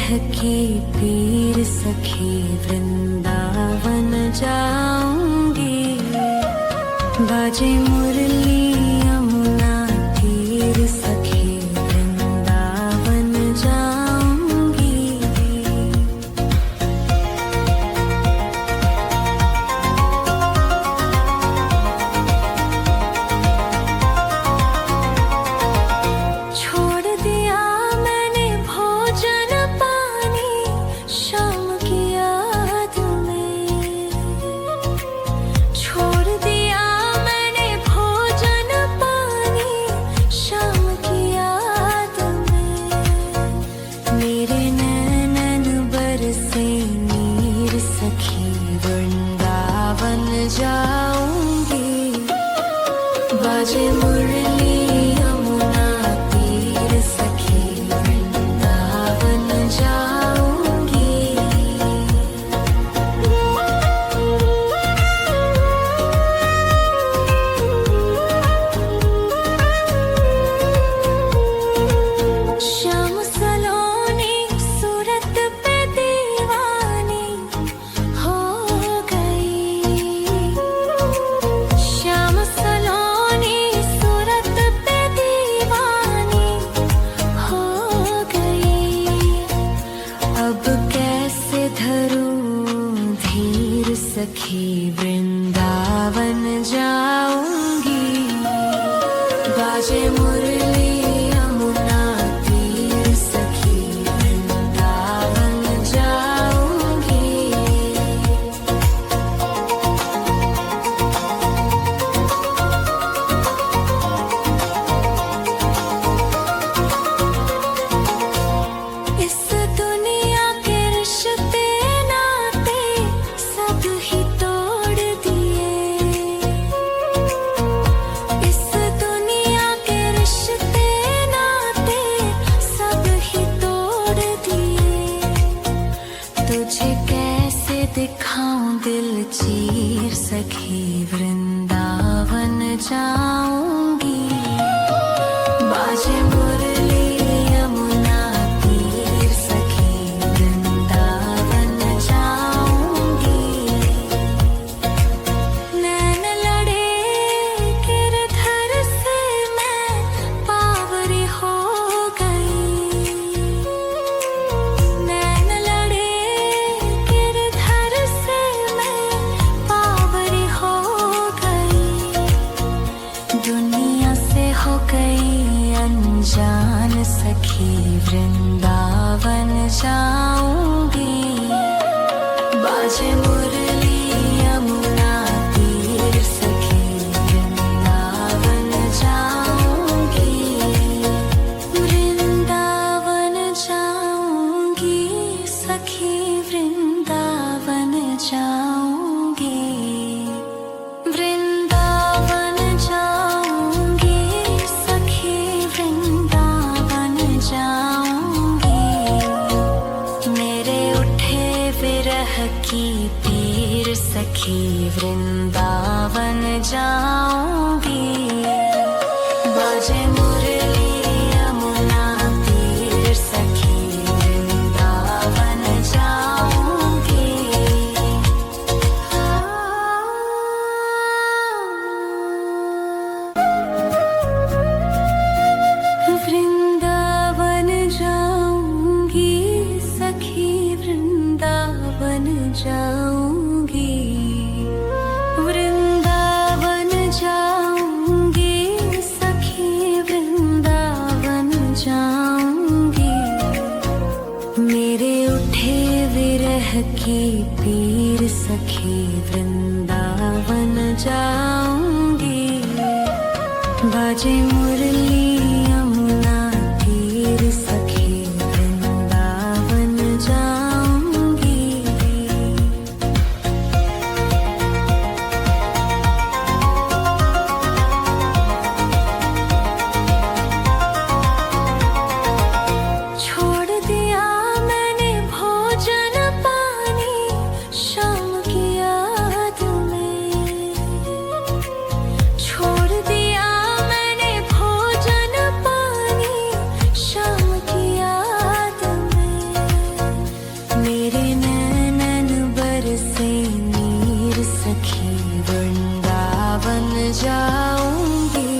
की पीर सखी वृंदावन जाऊंगी। बाजे मुरली यमुना तीर सखी वृंदावन जाऊंगी। छोड़ दिया मैंने भोजन पानी शाम की याद में। छोड़ दिया मैंने भोजन पानी शाम की याद में। मेरे नैनन बरसे नीर सखी वृंदावन जाऊंगी। बाजे मुरली यमुना तीर सखी वृंदावन जाऊंगी। श्याम सलोनी सूरत पे दीवानी हो गई। श्याम सलोनी सूरत पे दीवानी हो गई। अब कैसे धरूं धीर सखी वृंदावन जाऊंगी। बाजे मुरली यमुना तीर सखी वृंदावन जाऊंगी। इस दुनिया के रिश्ते नाते सब ही तोड़ दिए। इस दुनिया के रिश्ते नाते सब ही तोड़ दिए। तुझे कैसे दिखाऊं दिल चीर सखी वृंदावन जाऊंगी। बाजे मुरली यमुना तीर सखी वृंदावन जाऊंगी। नैन लड़े गिरधर से मैं पावरी हो गई। नैन लड़े गिरधर से मैं पावरी हो गई। दुनिया से हो गई अनजान सखी वृंदावन जाऊंगी। बाजे मुरली यमुना तीर सखी वृंदावन जाऊंगी। वृंदावन जाऊंगी सखी वृंदावन जाऊंगी। वृंदावन जाऊंगी सखी वृंदावन जाऊंगी। मेरे उठे विरह की पीर सखी वृंदावन जाऊंगी। बाजे मुरली यमुना तीर सखी वृंदावन जाऊंगी। वृंदावन जाऊंगी सखी वृंदावन जाऊंगी। वृंदावन जाऊंगी सखी वृंदावन जाऊंगी। मेरे उठे विरह की पीर सखी वृंदावन जाऊंगी। बाजे मुरली यमुना तीर सखी वृंदावन जाऊंगी। छोड़ दिया मैंने भोजन पानी शाम की याद में। छोड़ दिया मैंने जाऊंगी।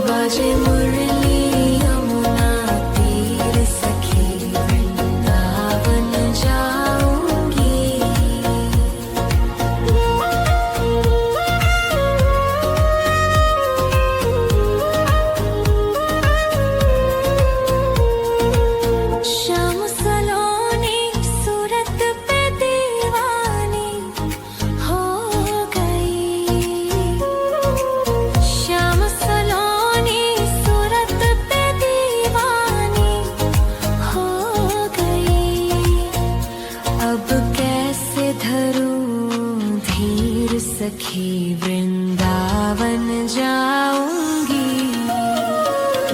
बाजे मुरली यमुना तीर सखी वृंदावन जाऊंगी। श्याम सलोनी सूरत पे दीवानी हो गई। श्याम सलोनी सूरत पे दीवानी हो गई। अब कैसे धरूं धीर सखी वृंदावन जाऊंगी।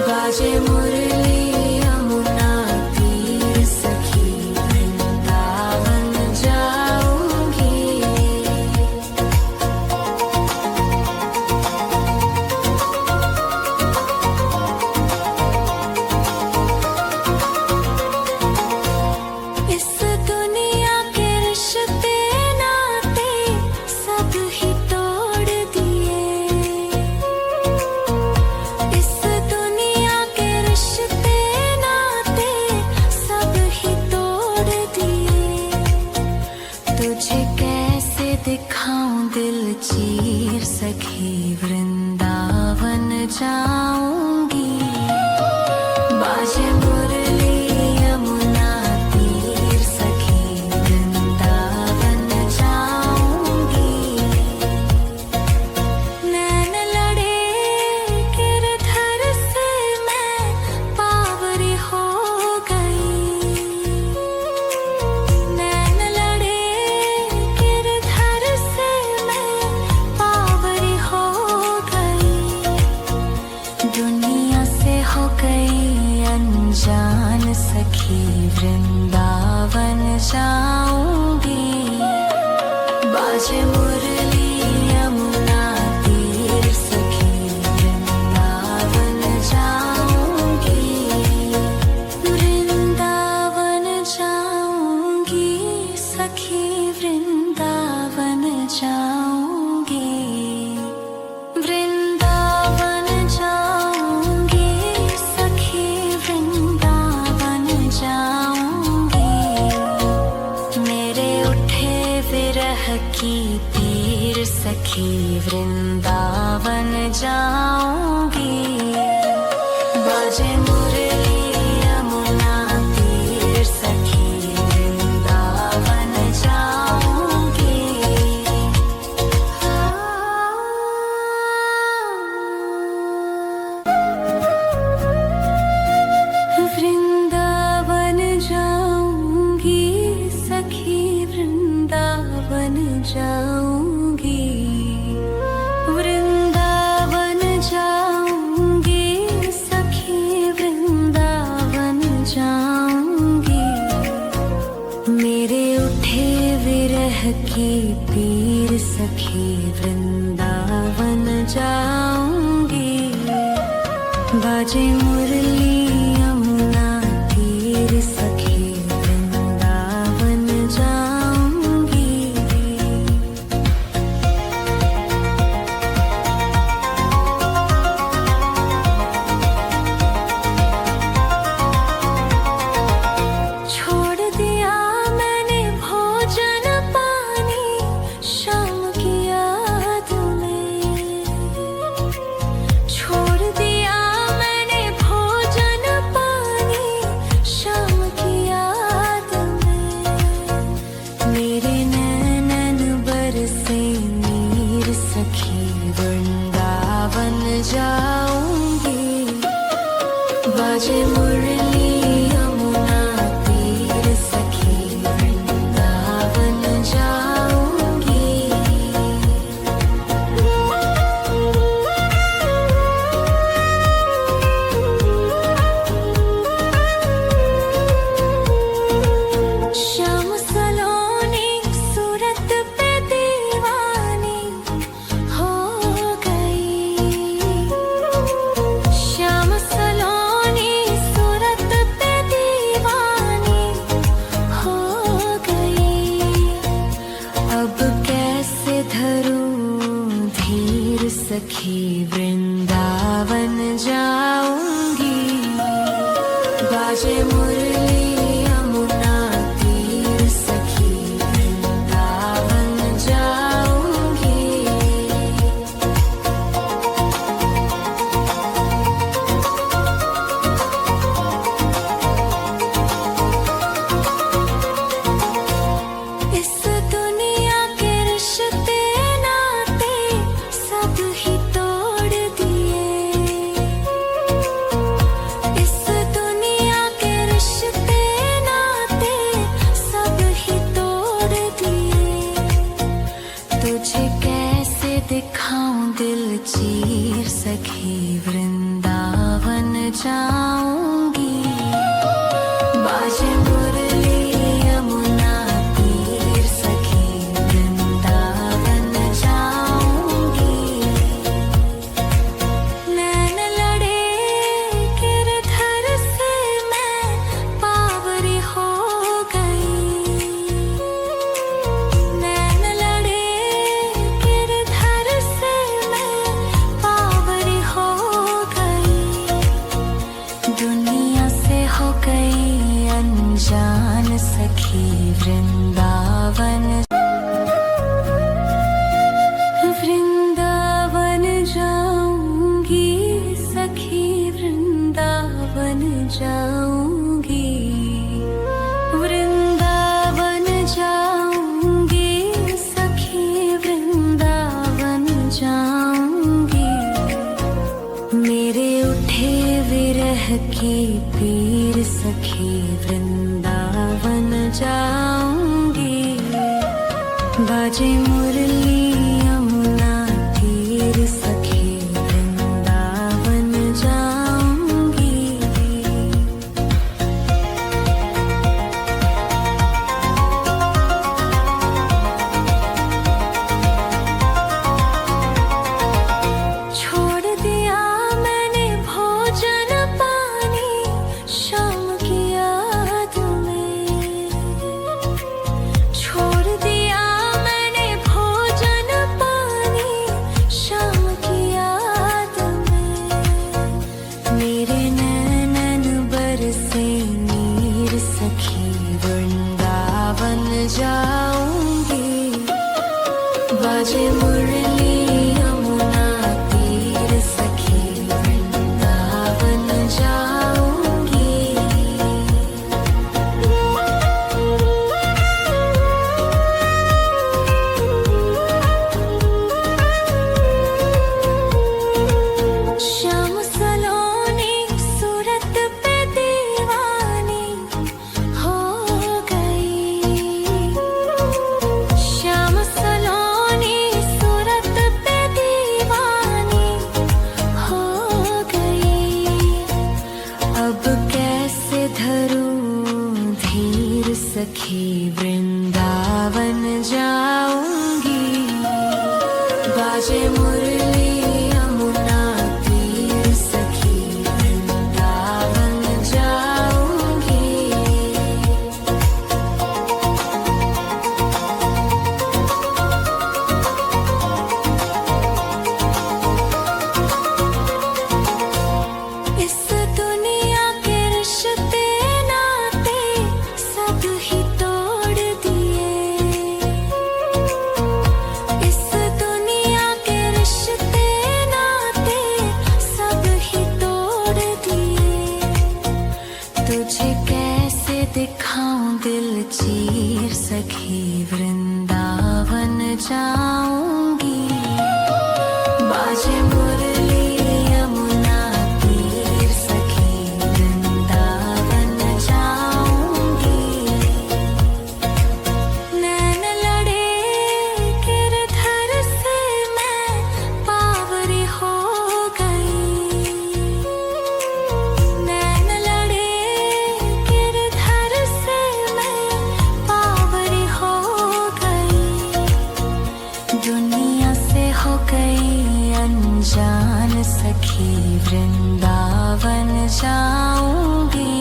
बाजे मुरली यमुना तीर सखी वृंदावन जाऊंगी। इस दुनिया के रिश्ते नाते सब ही तोड़ दिए। इस दुनिया के रिश्ते नाते सब ही तोड़ दिए। तुझे कैसे दिखाऊं दिल चीर सखी वृंदावन जाऊंगी। बाजे मुरली यमुना तीर सखी वृंदावन जाऊंगी। नैन लड़े गिरधर से मैं पावरी हो गई। नैन लड़े गिरधर से मैं पावरी हो गई। दुनिया से हो गई अनजान सखी वृंदावन जाऊंगी। बाजे मुरली यमुना तीर सखी वृंदावन जाऊंगी। वृंदावन जाऊंगी सखी वृंदावन जाऊंगी। वृंदावन जाऊंगी सखी वृंदावन जाऊंगी। मेरे उठे विरह की पीर सखी वृंदावन जाऊंगी। बाजे मुरली यमुना तीर सखी वृंदावन जाऊंगी। वृंदावन जाऊंगी सखी वृंदावन जाऊंगी। वृंदावन जाऊंगी सखी वृंदावन जाऊंगी। मेरे उठे विरह की पीर सखी वृंदावन जाऊंगी। बाजे मुरली यमुना तीर सखी वृंदावन जाऊंगी। छोड़ दिया मैंने भोजन पानी शाम की याद में। छोड़ दिया मैंने भोजन सखी वृंदावन जाऊंगी। बाजे मुरली यमुना तीर सखी वृंदावन जाऊंगी। इस दुनिया के रिश्ते नाते सब ही तोड़ दिए। इस दुनिया के रिश्ते नाते सब ही तोड़ दिए। तुझे कैसे दिखाऊं दिल चीर सखी वृंदावन जाऊंगी। बाजे मुरली यमुना तीर सखी वृंदावन जाऊंगी। नैन लड़े गिरधर से मैं पावरी हो गई। नैन लड़े गिरधर से मैं पावरी हो गई। दुनिया से हो गई अनजान सखी वृंदावन। वृंदावन जाऊंगी सखी वृंदावन जाऊंगी। वृंदावन जाऊंगी सखी वृंदावन जाऊंगी। मेरे उठे विरह की पीर सखी वृंदावन जाऊंगी। बाजे मुरली यमुना तीर सखी वृंदावन जाऊंगी। छोड़ दिया मैंने भोजन पानी शाम की याद में। छोड़ दिया मैंने भोजन पानी शाम की याद में। मेरे नैनन बरसे नीर सखी वृंदावन जाऊंगी। बाजे मुरली यमुना तीर सखी वृंदावन जाऊंगी। श्याम सलोनी सूरत पे दीवानी हो गई। श्याम सलोनी सूरत पे दीवानी हो गई। अब कैसे धरूं धीर सखी वृंदावन जाऊंगी। बाजे मुरली यमुना तीर सखी वृंदावन जाऊंगी। इस दुनिया के रिश्ते नाते सब ही तोड़ दिए। इस दुनिया के रिश्ते नाते सब ही तोड़ दिए। तुझे कैसे दिखाऊं दिल चीर सखी वृंदावन जाऊंगी। बाजे मुरली यमुना तीर सखी वृंदावन जाऊंगी। नैन लड़े गिरधर से मैं पावरी हो गई। नैन लड़े गिरधर से मैं पावरी हो गई। दुनिया से हो गई अनजान सखी वृंदावन जाऊंगी।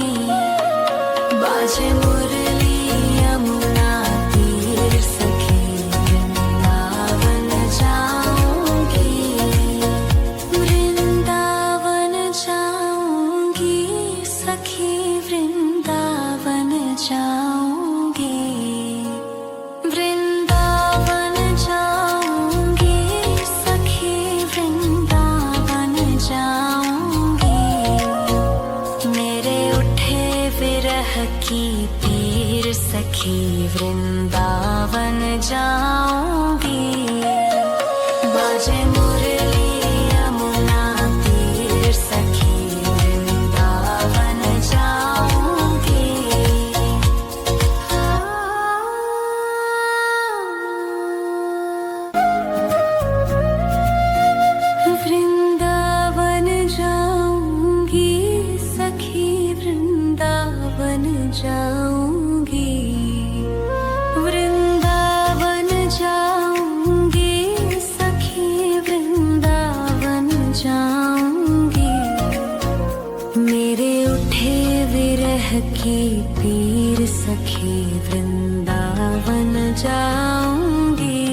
बाजे मुरली यमुना तीर सखी वृंदावन जाऊंगी। की पीर सखी वृंदावन जाऊंगी।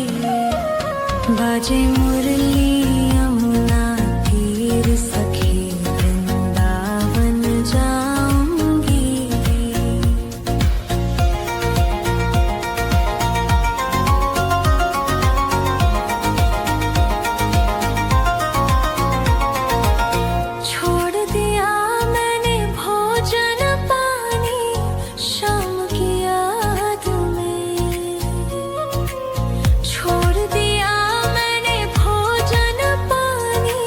बाजे मुरली यमुना तीर सखी वृंदावन जाऊंगी। छोड़ दिया मैंने भोजन पानी शाम की याद में। छोड़ दिया मैंने भोजन पानी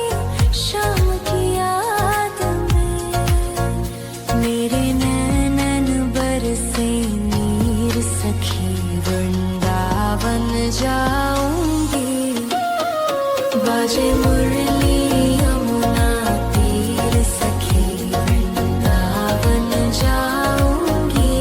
शाम की याद में। मेरे नैनन बरसे नीर सखी वृंदावन जाऊंगी। बाजे मुरली यमुना तीर सखी वृंदावन जाऊंगी।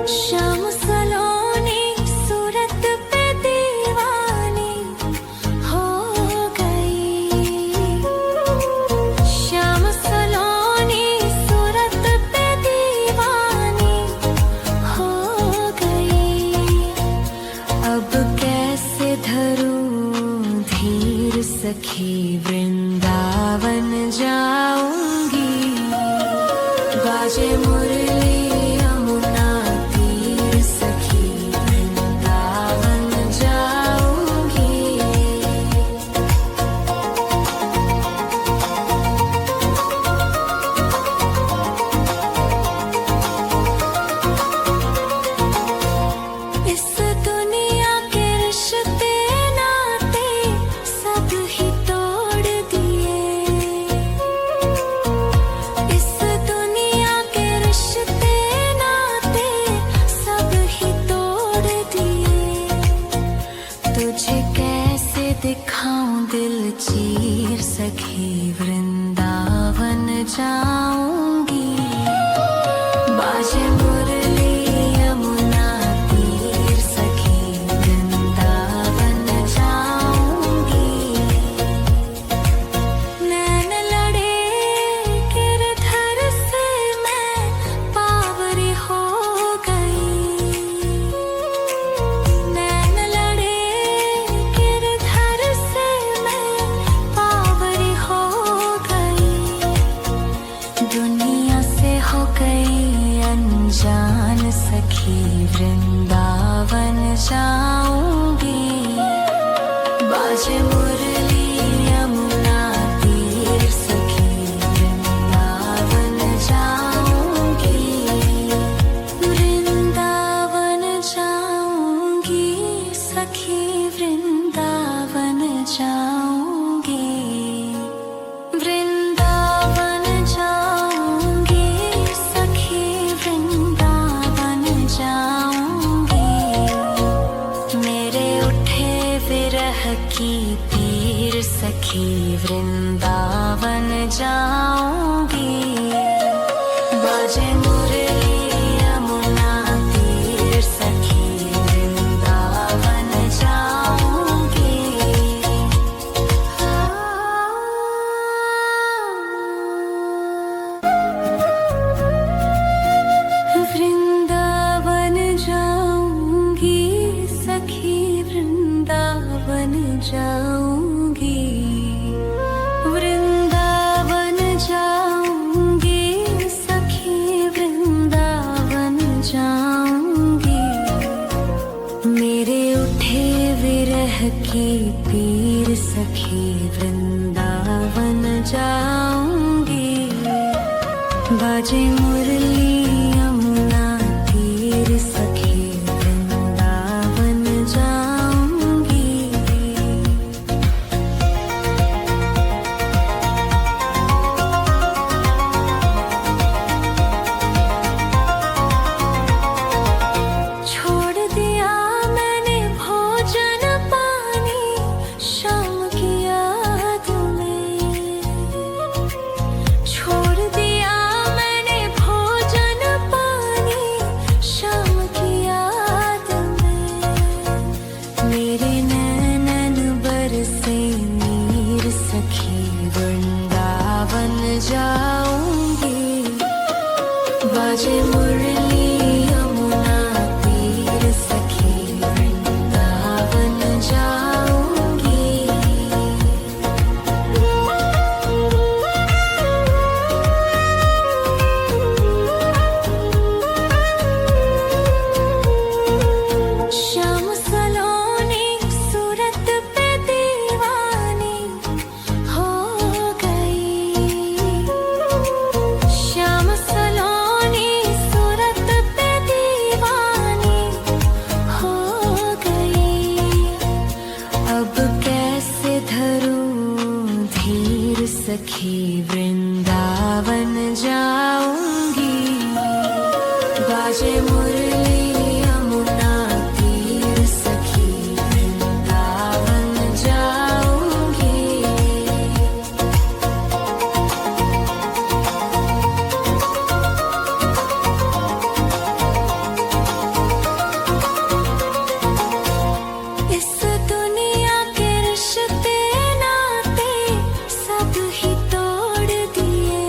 श्याम सलोनी सूरत पे दीवानी हो गई। श्याम सलोनी सूरत पे दीवानी हो गई। अब कैसे धरूं धीर सखी वृंदावन जाऊंगी। बाजे मुरली यमुना तीर सखी वृंदावन जाऊंगी। इस दुनिया के रिश्ते नाते सब ही तोड़ दिए। इस दुनिया के रिश्ते नाते सब ही तोड़ दिए। तुझे कैसे दिखाऊं दिल चीर सखी वृंदावन जाऊंगी। बाजे मुरली यमुना तीर सखी वृंदावन जाऊंगी। नैन लड़े गिरधर से मैं पावरी हो गई। नैन लड़े गिरधर से मैं पावरी हो गई। दुनिया से हो गई अनजान सखी वृंदावन जाऊंगी। बाजे मुरली यमुना तीर सखी वृंदावन जाऊंगी। वृंदावन जाऊंगी सखी वृंदावन जाऊंगी। वृंदावन जाऊंगी सखी वृंदावन जाऊंगी। मेरे उठे विरह की पीर सखी वृंदावन जाऊंगी। बाजे मुरली यमुना तीर सखी वृंदावन जाऊंगी। वृंदावन जाऊंगी सखी वृंदावन जाऊंगी। वृंदावन जाऊंगी सखी वृंदावन जाऊंगी। मेरे उठे विरह की पीर सखी वृंदावन जाऊंगी। बाजे मुरली यमुना तीर सखी वृंदावन जाऊंगी। छोड़ दिया मैंने भोजन पानी शाम की याद में। छोड़ दिया मैंने भोजन बाजे मुरली यमुना तीर सखी वृंदावन जाऊंगी। श्याम सलोनी सूरत पे दीवानी हो गई। श्याम सलोनी सूरत पे दीवानी हो गई। अब कैसे धरूं धीर सखी वृंदावन जाऊंगी। बाजे मुरली यमुना तीर सखी वृंदावन जाऊंगी। इस दुनिया के रिश्ते नाते सब ही तोड़ दिए।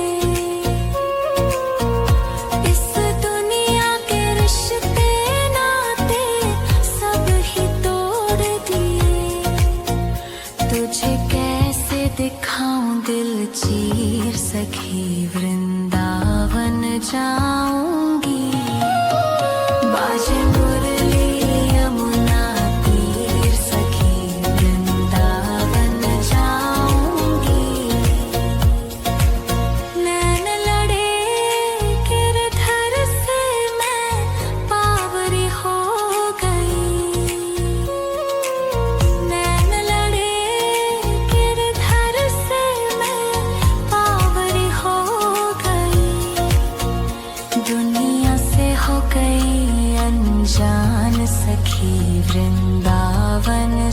इस दुनिया के रिश्ते नाते सब ही तोड़ दिए। तुझे कैसे दिखाऊं दिल चीर सखी वृंदावन जाऊं।